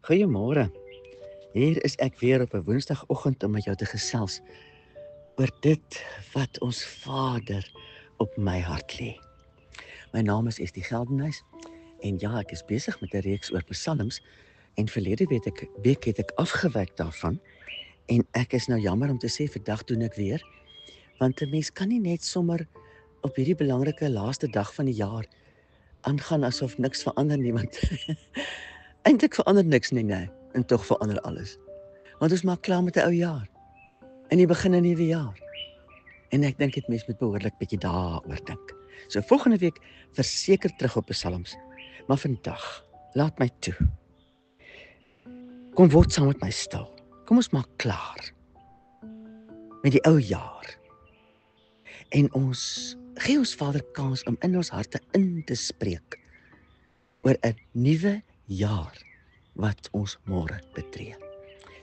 Goeiemôre. Hier is ek weer op 'n Woensdagoggend om met jou te gesels oor dit wat ons Vader op my hart lê. My naam is Estie Geldenhuys en ja, ek is besig met 'n reeks oor psalms en verlede week het ek afgewyk daarvan en ek is nou jammer om te sê vandag doen ek weer, want 'n mens kan nie net sommer op hierdie belangrike laaste dag van die jaar aangaan asof niks verander nie, want eintlik verander niks nie, nee, en tog verander alles. Want ons maak klaar met 'n ou jaar en jy begin 'n nuwe jaar. En ek dink dit mens moet behoorlik bietjie daaroor dink. So volgende week verseker terug op psalms, maar vandag laat my toe. Kom word saam met my stil. Kom ons maak klaar met die ou jaar. En ons gee ons Vader kans om in ons harte in te spreek oor 'n nuwe jaar wat ons môre betree.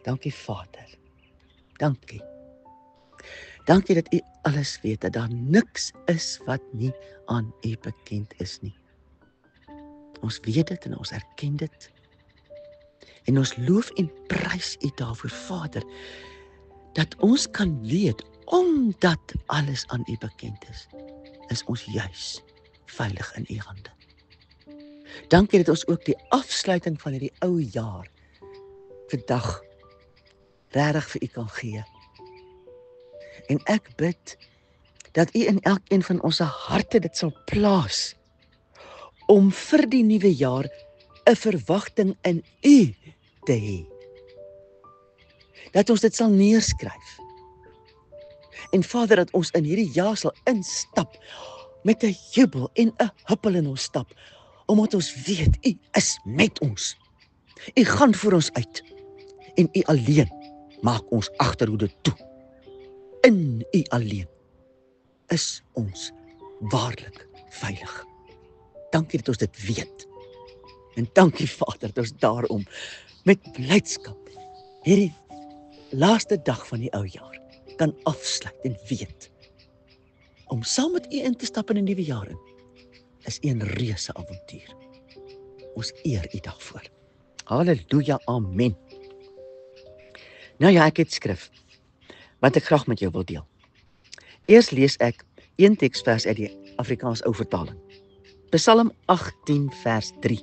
Dankie Vader. Dankie. Dankie dat U alles weet, dat daar niks is wat nie aan U bekend is nie. Ons weet dit en ons erken dit. En ons loof en prys U daarvoor, Vader, dat ons kan weet, omdat alles aan U bekend is ons juis veilig in U hande. Dankie dat ons ook die afsluiting van hierdie ou jaar vandag regtig vir U kan gee. En ek bid dat U in elkeen van ons harte dit sal plaas om vir die nuwe jaar 'n verwagting in U te hê. Dat ons dit sal neerskryf. En Vader, dat ons in hierdie jaar sal instap met 'n jubel en 'n huppel in ons stap, omdat ons weet U is met ons. U gaan voor ons uit en U alleen maak ons agterhoede toe. In U alleen is ons waarlik veilig. Dankie dat ons dit weet. En dankie Vader dat ons daarom met blydskap hierdie laaste dag van die ou jaar kan afsluit en weet om saam met U in te stap in 'n nuwe jaar in is een reuse avontuur. Ons eer U daarvoor. Halleluja, amen. Nou ja, ek het skrif wat ek graag met jou wil deel. Eers lees ek een teksvers uit die Afrikaans ou vertaling. Psalm 18 vers 3.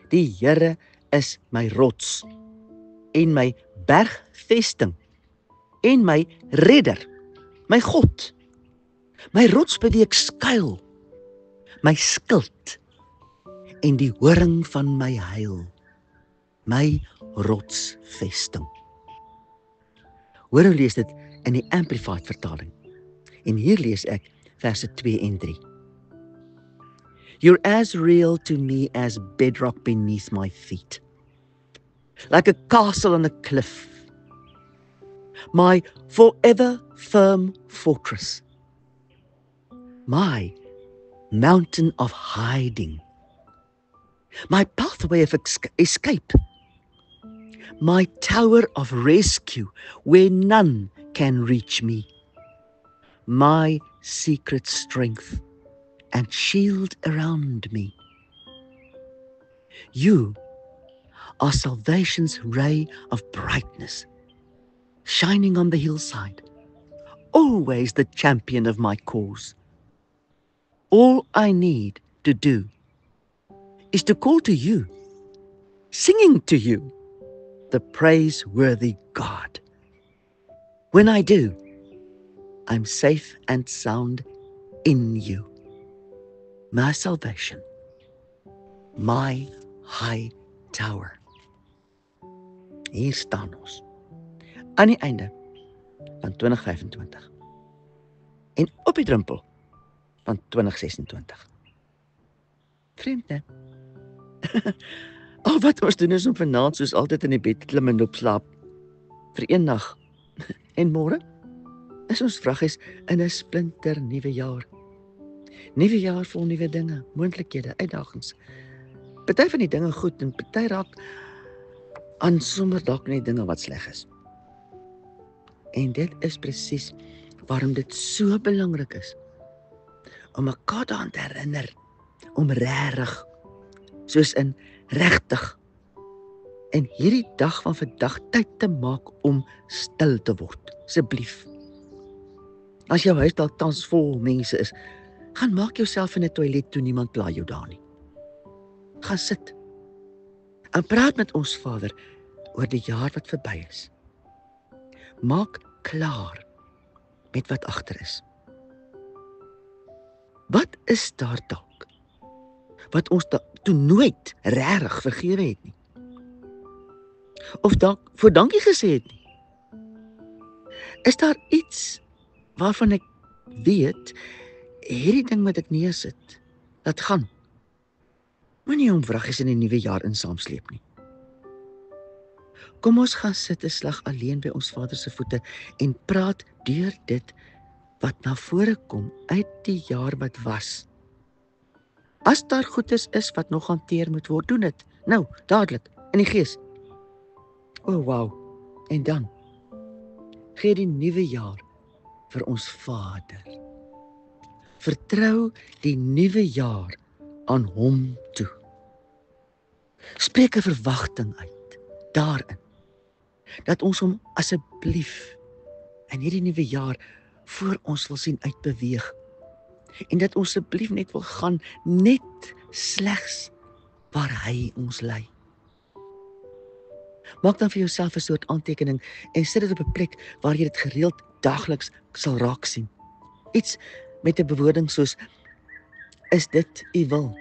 Die Here is my rots en my bergvesting en my redder, my God, my rots by wie ek skuil, my skild en die horing van my heil, my rotsvesting. Hoor hoe lees dit in die Amplified vertaling. En hier lees ek verse 2 en 3. You're as real to me as bedrock beneath my feet, like a castle on a cliff, my forever firm fortress, my mountain of hiding, my pathway of escape, my tower of rescue where none can reach me, my secret strength and shield around me. You are salvation's ray of brightness, shining on the hillside, always the champion of my cause. All I need to do is to call to you, singing to you, the praiseworthy God. When I do, I'm safe and sound in you, my salvation, my high tower. Hier staan ons, aan die einde van 2025 en op die drempel van 2026. Vreemd, né? Al wat ons doen is om vanaand soos altyd in die bed klim en loop slaap vir een nag. En môre is ons vraggies in 'n splinter nuwe jaar. Nuwe jaar vol nuwe dinge, moontlikhede, uitdagings. Party van die dinge goed en party raak aan sommer dalk net dinge wat sleg is. En dit is presies waarom dit so belangrik is om mekaar daaraan te herinner om regtig, soos in regtig, en hierdie dag van vandag tyd te maak om stil te word. Asseblief. As jou huis dalk tans vol mense is, gaan maak jouself in 'n toilet toe, niemand pla jou daar nie. Gaan sit en praat met ons Vader oor die jaar wat verby is. Maak klaar met wat agter is. Wat is daar dalk wat ons toe nooit regtig vergewe het nie? Of dalk voor dankie gesê het nie? Is daar iets waarvan ek weet, hierdie ding wat ek neersit, dat gaan? Moenie hom wraggies in die nuwe jaar in saamsleep nie. Kom ons gaan sit 'n slag alleen by ons Vader se voete en praat deur dit wat na vore kom uit die jaar wat was. As daar goedes is wat nog hanteer moet word, doen dit. Nou, dadelik, in die gees. O, wow. En dan gee die nuwe jaar vir ons Vader. Vertrou die nuwe jaar aan hom toe. Spreek 'n verwagting uit daarin, dat ons hom asseblief in hierdie nuwe jaar voor ons wil sien uitbeweeg, en dat ons asseblief net wil gaan net slegs waar hy ons lei. Maak dan vir jouself 'n soort aantekening en sit dit op 'n plek waar jy dit gereeld dagliks sal raak sien. Iets met 'n bewoording soos, is dit u wil?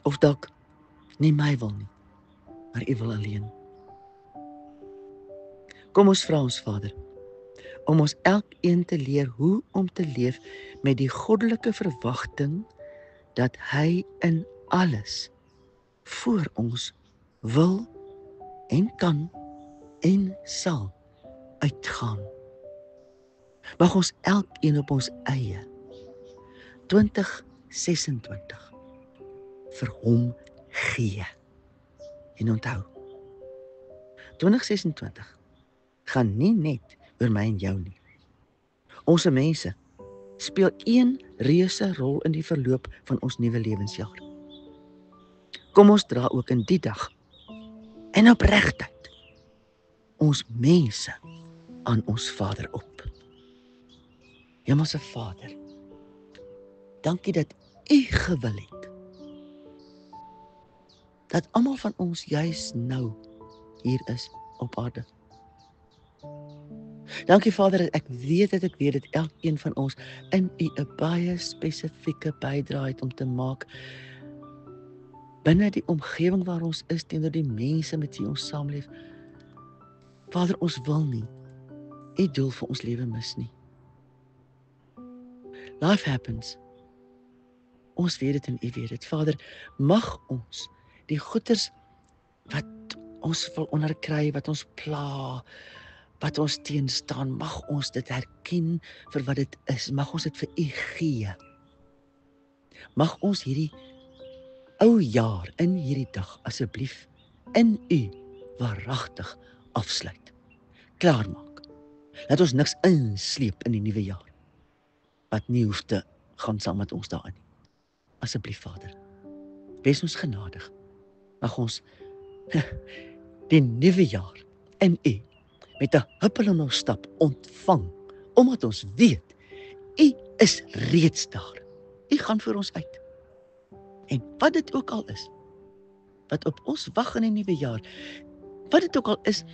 Of dalk, nie my wil nie, maar u wil alleen. Kom ons vra ons Vader, om ons elkeen te leer hoe om te leef met die goddelike verwagting, dat hy in alles voor ons wil en kan en sal uitgaan. Mag ons elkeen op ons eie 2026 vir hom gee. En onthou, 2026 gaan nie net oor my en jou nie. Ons mense speel een reuse rol in die verloop van ons nuwe lewensjaar. Kom ons dra ook in die dag en opregtheid ons mense aan ons Vader op. Hemelse Vader, dankie dat u gewil het dat almal van ons juis nou hier is op aarde. Dankie Vader, dat ek weet dat elkeen van ons in u 'n baie spesifieke bydrae het om te maak binne die omgewing waar ons is, teenoor die mense met wie ons saamleef. Vader, ons wil nie u doel vir ons lewe mis nie. Life happens. Ons weet dit en u weet dit. Vader, mag ons die goeters wat ons wil onderkry, wat ons pla, wat ons teenstaan, mag ons dit herken vir wat dit is. Mag ons dit vir u gee. Mag ons hierdie ou jaar in hierdie dag asseblief in u waaragtig afsluit. Klaarmaak. Laat ons niks insleep in die nuwe jaar wat nie hoef te gaan saam met ons daarin nie. Asseblief Vader, wees ons genadig. Mag ons die nuwe jaar in u met 'n huppel in ons stap ontvang, omdat ons weet, u is reeds daar. U gaan voor ons uit. En wat dit ook al is, wat op ons wag in die nuwe jaar, wat dit ook al is,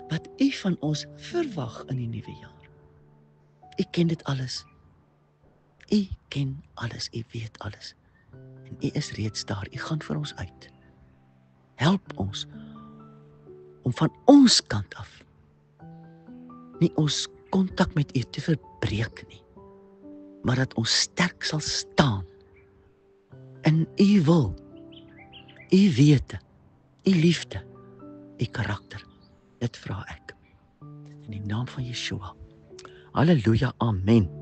wat u van ons verwag in die nuwe jaar. U ken dit alles. U ken alles, u weet alles. En u is reeds daar, u gaan voor ons uit. Help ons om van ons kant af nie ons kontak met u te verbreek nie, maar dat ons sterk sal staan in u wil, u wete, u liefde, u karakter. Dit vra ek in die naam van Yeshua. Halleluja, amen.